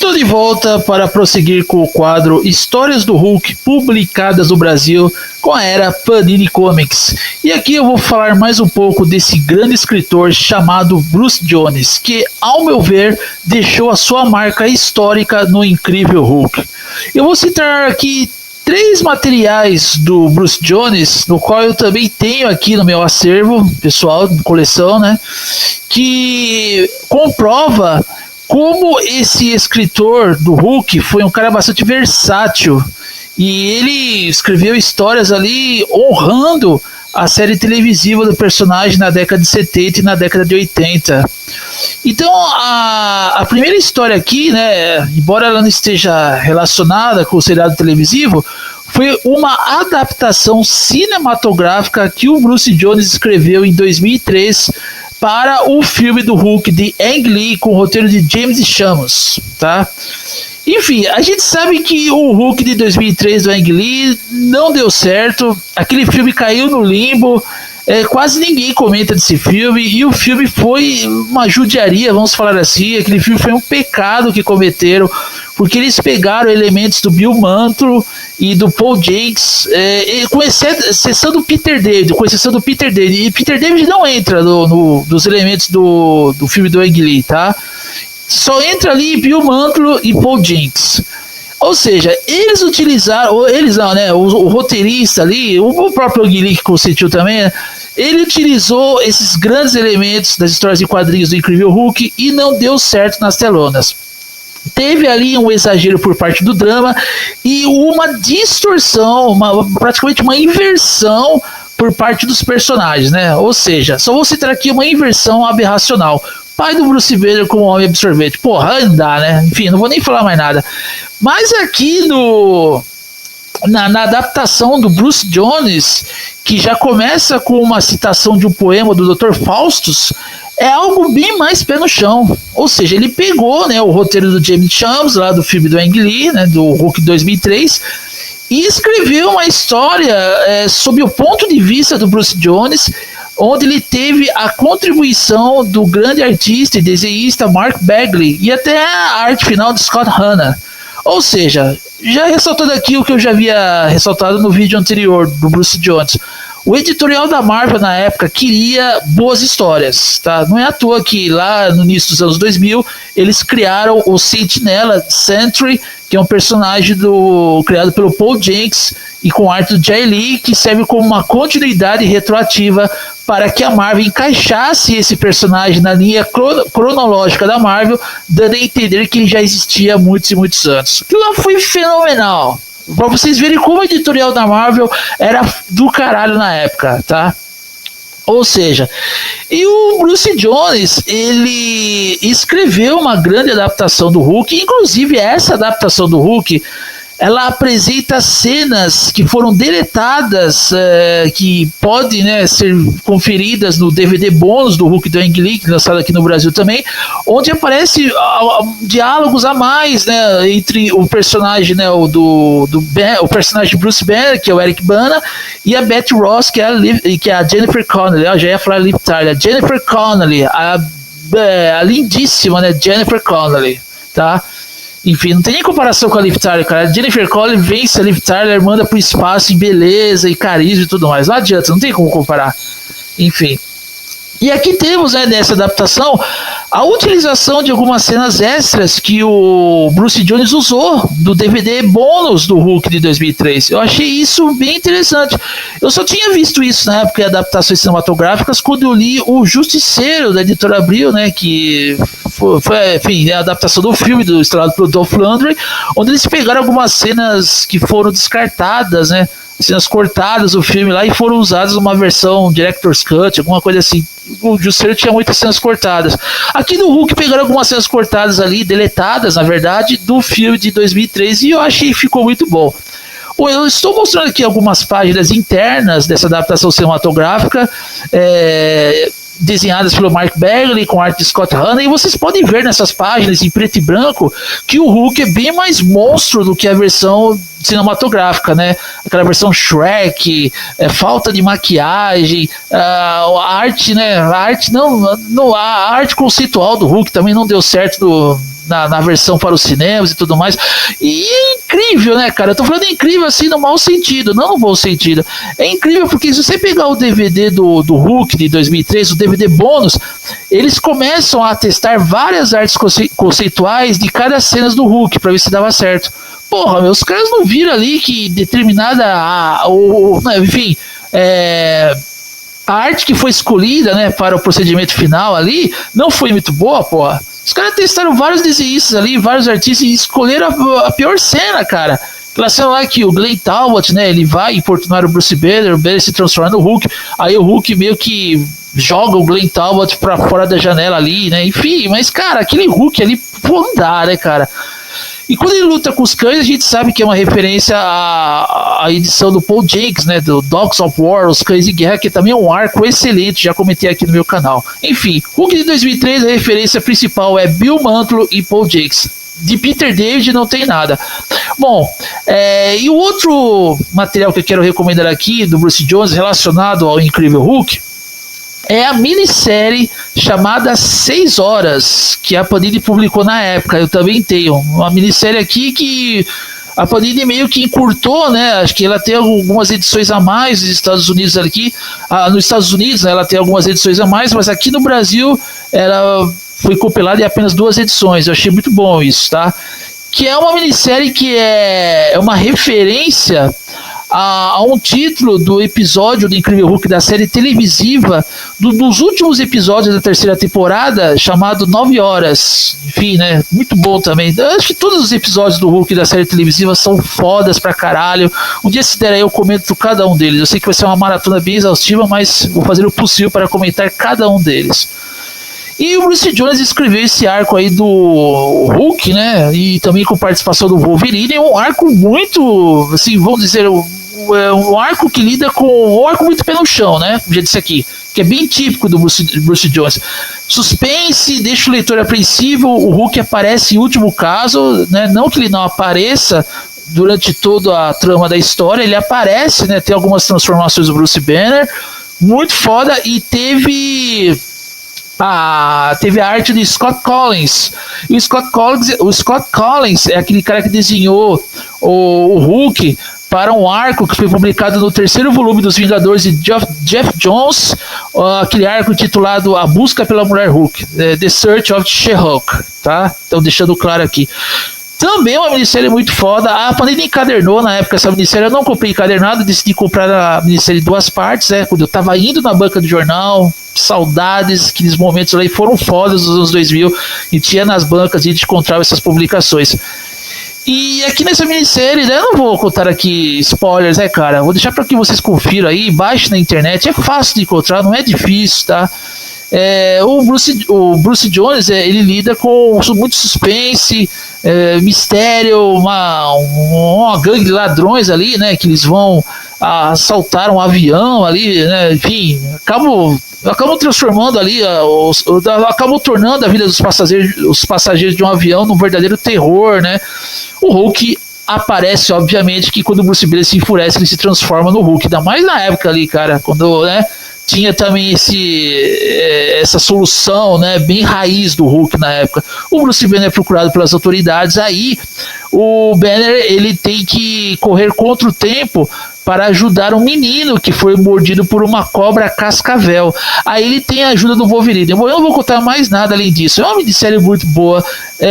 Estou de volta para prosseguir com o quadro Histórias do Hulk publicadas no Brasil com a era Panini Comics. E aqui eu vou falar mais um pouco desse grande escritor chamado Bruce Jones, que, ao meu ver, deixou a sua marca histórica no incrível Hulk. Eu vou citar aqui 3 materiais do Bruce Jones, no qual eu também tenho aqui no meu acervo pessoal, coleção, né, que comprova como esse escritor do Hulk foi um cara bastante versátil, e ele escreveu histórias ali honrando a série televisiva do personagem na década de 70 e na década de 80. Então a primeira história aqui, né, embora ela não esteja relacionada com o seriado televisivo, foi uma adaptação cinematográfica que o Bruce Jones escreveu em 2003 para o filme do Hulk de Ang Lee, com o roteiro de James Stamos, tá? Enfim, a gente sabe que o Hulk de 2003 do Ang Lee não deu certo, aquele filme caiu no limbo, quase ninguém comenta desse filme, e o filme foi uma judiaria, vamos falar assim. Aquele filme foi um pecado que cometeram, porque eles pegaram elementos do Bill Mantlo e do Paul Jenkins, com exceção do Peter David, e Peter David não entra nos elementos do filme do Ang Lee, tá? Só entra ali Bill Mantlo e Paul Jenkins. Ou seja, eles utilizaram, o roteirista ali, o próprio Ang Lee que consentiu também, né, ele utilizou esses grandes elementos das histórias em quadrinhos do Incrível Hulk e não deu certo nas telonas. Teve ali um exagero por parte do drama e uma distorção, praticamente uma inversão por parte dos personagens, né? Ou seja, só vou citar aqui uma inversão aberracional. Pai do Bruce Banner com o Homem Absorvente. Porra, andar, né? Enfim, não vou nem falar mais nada. Mas aqui na adaptação do Bruce Jones, que já começa com uma citação de um poema do Dr. Faustus, é algo bem mais pé no chão. Ou seja, ele pegou, né, o roteiro do James Chams, lá do filme do Ang Lee, né, do Hulk 2003, e escreveu uma história sob o ponto de vista do Bruce Jones, onde ele teve a contribuição do grande artista e desenhista Mark Bagley e até a arte final de Scott Hanna. Ou seja, já ressaltando aqui o que eu já havia ressaltado no vídeo anterior do Bruce Jones, o editorial da Marvel na época queria boas histórias, tá? Não é à toa que lá no início dos anos 2000 eles criaram o Sentinela Sentry, que é um personagem criado pelo Paul Jenkins e com arte do Jay Lee, que serve como uma continuidade retroativa para que a Marvel encaixasse esse personagem na linha cronológica da Marvel, dando a entender que ele já existia há muitos e muitos anos. Aquilo lá foi fenomenal, para vocês verem como a editorial da Marvel era do caralho na época, tá? Ou seja, e o Bruce Jones, ele escreveu uma grande adaptação do Hulk, inclusive essa adaptação do Hulk, ela apresenta cenas que foram deletadas, que podem, né, ser conferidas no DVD bônus do Hulk do Ang Lee, lançado aqui no Brasil também, onde aparece diálogos a mais, né, entre o personagem, né, o personagem de Bruce Banner, que é o Eric Bana, e a Betty Ross, que é a Jennifer Connelly. Eu já ia falar Liv Tyler, Jennifer Connelly, a lindíssima, né, Jennifer Connelly, tá? Enfim, não tem nem comparação com a Liv Tyler, cara. A Jennifer Connelly vence a Liv Tyler, manda pro espaço em beleza e carisma e tudo mais. Não adianta, não tem como comparar. Enfim. E aqui temos, né, nessa adaptação, a utilização de algumas cenas extras que o Bruce Jones usou do DVD bônus do Hulk de 2003. Eu achei isso bem interessante. Eu só tinha visto isso na época de adaptações cinematográficas quando eu li O Justiceiro, da editora Abril, né, que foi, enfim, a adaptação do filme estrelado pelo Dolph Lundgren, onde eles pegaram algumas cenas que foram descartadas, né, cenas cortadas do filme lá, e foram usadas numa versão Director's Cut, alguma coisa assim. O Justiceiro tinha muitas cenas cortadas. Aqui no Hulk pegaram algumas cenas cortadas ali, deletadas, na verdade, do filme de 2003, e eu achei que ficou muito bom. Eu estou mostrando aqui algumas páginas internas dessa adaptação cinematográfica, desenhadas pelo Mark Bagley com arte de Scott Hanna, e vocês podem ver nessas páginas em preto e branco que o Hulk é bem mais monstro do que a versão cinematográfica, né? Aquela versão Shrek, falta de maquiagem, a arte, né? A arte conceitual do Hulk também não deu certo na versão para os cinemas e tudo mais. E é incrível, né, cara? Eu tô falando incrível assim no mau sentido, não no bom sentido. É incrível porque se você pegar o DVD do Hulk de 2003, o DVD bônus, eles começam a testar várias artes conceituais de cada cena do Hulk para ver se dava certo. Porra, meus caras não viram ali que determinada, enfim, a arte que foi escolhida, né, para o procedimento final ali não foi muito boa, porra. Os caras testaram vários desenhistas ali, vários artistas e escolheram a pior cena, cara. Aquela cena lá que o Glenn Talbot, né, ele vai importunar o Bruce Banner se transforma no Hulk, aí o Hulk meio que joga o Glenn Talbot pra fora da janela ali, né, enfim, mas cara, aquele Hulk ali, pô, não dá, né, cara. E quando ele luta com os cães, a gente sabe que é uma referência à edição do Paul Jenkins, né, do Dogs of War, Os Cães de Guerra, que também é um arco excelente, já comentei aqui no meu canal. Enfim, Hulk de 2003, a referência principal é Bill Mantlo e Paul Jenkins. De Peter David não tem nada. Bom, e o outro material que eu quero recomendar aqui, do Bruce Jones, relacionado ao Incrível Hulk, é a minissérie chamada 6 Horas, que a Panini publicou na época. Eu também tenho uma minissérie aqui que a Panini meio que encurtou, né? Acho que ela tem algumas edições a mais nos Estados Unidos aqui. Nos Estados Unidos, né, ela tem algumas edições a mais, mas aqui no Brasil ela foi compilada em apenas 2 edições. Eu achei muito bom isso, tá? Que é uma minissérie que é uma referência a um título do episódio do Incrível Hulk da série televisiva dos últimos episódios da 3ª temporada, chamado 9 Horas. Enfim, né? Muito bom também. Eu acho que todos os episódios do Hulk da série televisiva são fodas pra caralho. Um dia, se der aí, eu comento cada um deles. Eu sei que vai ser uma maratona bem exaustiva, mas vou fazer o possível para comentar cada um deles. E o Bruce Jones escreveu esse arco aí do Hulk, né? E também com participação do Wolverine. É um arco muito, assim, vamos dizer, um arco que lida com um arco muito pé no chão, né? Como já disse aqui, que é bem típico do Bruce Jones. Suspense, deixa o leitor apreensivo. O Hulk aparece em último caso, né? Não que ele não apareça durante toda a trama da história, ele aparece, né? Tem algumas transformações do Bruce Banner, muito foda, e teve a arte de Scott Collins. E o Scott Collins é aquele cara que desenhou o Hulk para um arco que foi publicado no 3º volume dos Vingadores de Jeff Jones, aquele arco intitulado A Busca pela Mulher Hulk, The Search of She-Hulk, tá? Então deixando claro aqui. Também uma minissérie muito foda. A Panini encadernou na época essa minissérie. Eu não comprei encadernado, decidi comprar a minissérie em 2 partes, né? Quando eu tava indo na banca do jornal, saudades, aqueles momentos ali foram fodas nos anos 2000, e tinha nas bancas e a gente encontrava essas publicações. E aqui nessa minissérie, né, eu não vou contar aqui spoilers, né, cara? Vou deixar para que vocês confiram aí, baixe na internet, é fácil de encontrar, não é difícil, tá? O Bruce Jones, ele lida com muito suspense, mistério, uma gangue de ladrões ali, né, que eles vão assaltar um avião ali, né, enfim, acabam transformando ali, acabam tornando a vida dos passageiros de um avião num verdadeiro terror, né. O Hulk aparece, obviamente, que quando o Bruce Banner se enfurece, ele se transforma no Hulk, ainda mais na época ali, cara, quando, né, tinha também essa solução, né, bem raiz do Hulk na época. O Bruce Banner é procurado pelas autoridades, aí o Banner, ele tem que correr contra o tempo para ajudar um menino que foi mordido por uma cobra cascavel. Aí ele tem a ajuda do Wolverine. Eu não vou contar mais nada além disso. É uma minissérie muito boa.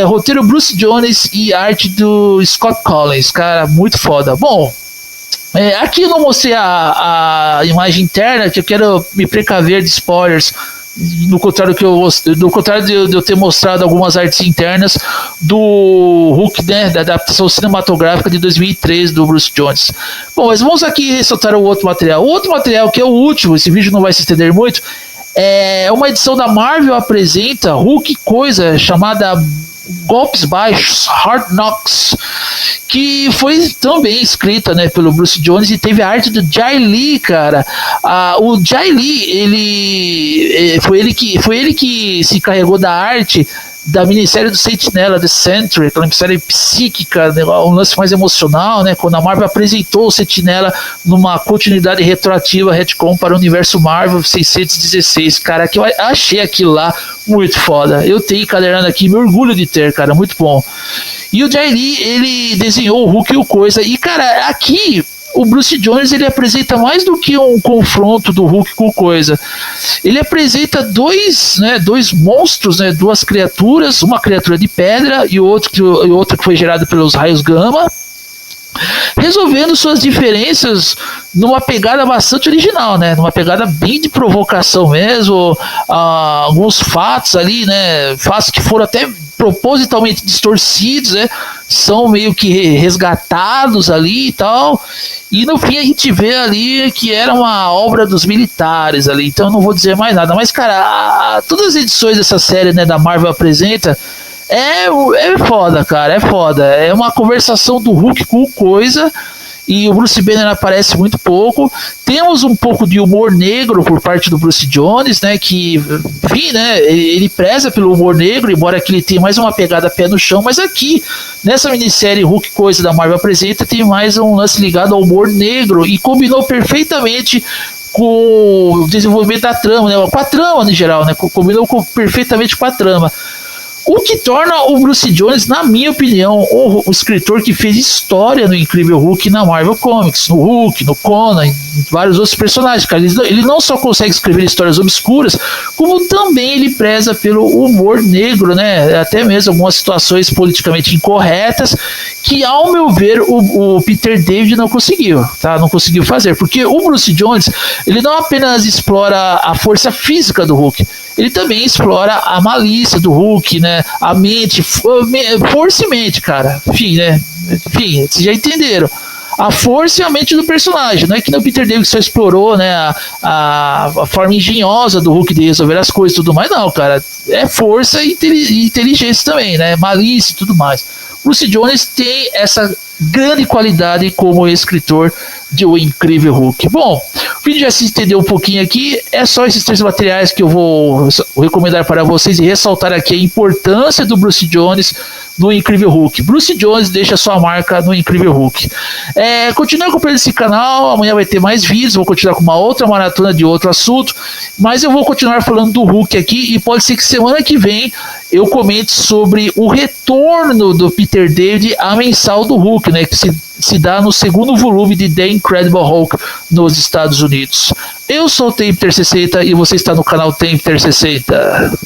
Roteiro Bruce Jones e arte do Scott Collins. Cara, muito foda. Bom, aqui eu não mostrei a imagem interna, que eu quero me precaver de spoilers. No contrário de eu ter mostrado algumas artes internas do Hulk, né, da adaptação cinematográfica de 2003 do Bruce Jones. Bom, mas vamos aqui ressaltar o outro material. O outro material, que é o último, esse vídeo não vai se estender muito, é uma edição da Marvel apresenta Hulk Coisa, chamada Golpes Baixos, Hard Knocks, que foi também escrita, né, pelo Bruce Jones, e teve a arte do Jay Lee, cara. O Jay Lee, foi ele que se encarregou da arte da minissérie do Sentinela, The Sentry, aquela minissérie psíquica, né, um lance mais emocional, né, quando a Marvel apresentou o Sentinela numa continuidade retroativa, retcon para o universo Marvel 616, cara, que eu achei aquilo lá muito foda. Eu tenho encadernado aqui, me orgulho de ter, cara, muito bom. E o Jay Lee, ele desenhou o Hulk e o Coisa, e cara, aqui o Bruce Jones, ele apresenta mais do que um confronto do Hulk com Coisa. Ele apresenta dois monstros, né, duas criaturas, uma criatura de pedra e outra que foi gerada pelos raios gama, resolvendo suas diferenças numa pegada bastante original, né? Numa pegada bem de provocação mesmo, alguns fatos ali, né? Fatos que foram até propositalmente distorcidos, né? São meio que resgatados ali e tal. E no fim a gente vê ali que era uma obra dos militares ali. Então eu não vou dizer mais nada. Mas, cara, todas as edições dessa série, né, da Marvel apresenta. É foda, cara, é foda. É uma conversação do Hulk com o Coisa. E o Bruce Banner aparece muito pouco. Temos um pouco de humor negro por parte do Bruce Jones, né? Que, enfim, né? Ele preza pelo humor negro, embora que ele tenha mais uma pegada pé no chão. Mas aqui, nessa minissérie Hulk Coisa da Marvel apresenta, tem mais um lance ligado ao humor negro. E combinou perfeitamente com o desenvolvimento da trama, né? Com a trama em geral, né? Combinou perfeitamente com a trama. O que torna o Bruce Jones, na minha opinião, o escritor que fez história no Incrível Hulk na Marvel Comics, no Hulk, no Conan, em vários outros personagens. Cara, ele não só consegue escrever histórias obscuras, como também ele preza pelo humor negro, né? Até mesmo algumas situações politicamente incorretas que, ao meu ver, o Peter David não conseguiu, tá? Não conseguiu fazer, porque o Bruce Jones, ele não apenas explora a força física do Hulk, ele também explora a malícia do Hulk, né? A mente, força e mente, cara. Enfim, né? Enfim, vocês já entenderam. A força e a mente do personagem, não é que no Peter David só explorou, né, a forma engenhosa do Hulk de resolver as coisas e tudo mais, não, cara. É força e inteligência também, né? Malícia e tudo mais. Bruce Jones tem essa grande qualidade como escritor de O Incrível Hulk. Bom, o vídeo já se estendeu um pouquinho aqui, é só esses três materiais que eu vou recomendar para vocês e ressaltar aqui a importância do Bruce Jones no Incrível Hulk. Bruce Jones deixa sua marca no Incrível Hulk. Continue acompanhando esse canal, amanhã vai ter mais vídeos, vou continuar com uma outra maratona de outro assunto, mas eu vou continuar falando do Hulk aqui e pode ser que semana que vem eu comente sobre o retorno do Peter David à mensal do Hulk, né, que se dá no segundo volume de The Incredible Hulk nos Estados Unidos. Eu sou o Tempter60 e você está no canal Tempter60.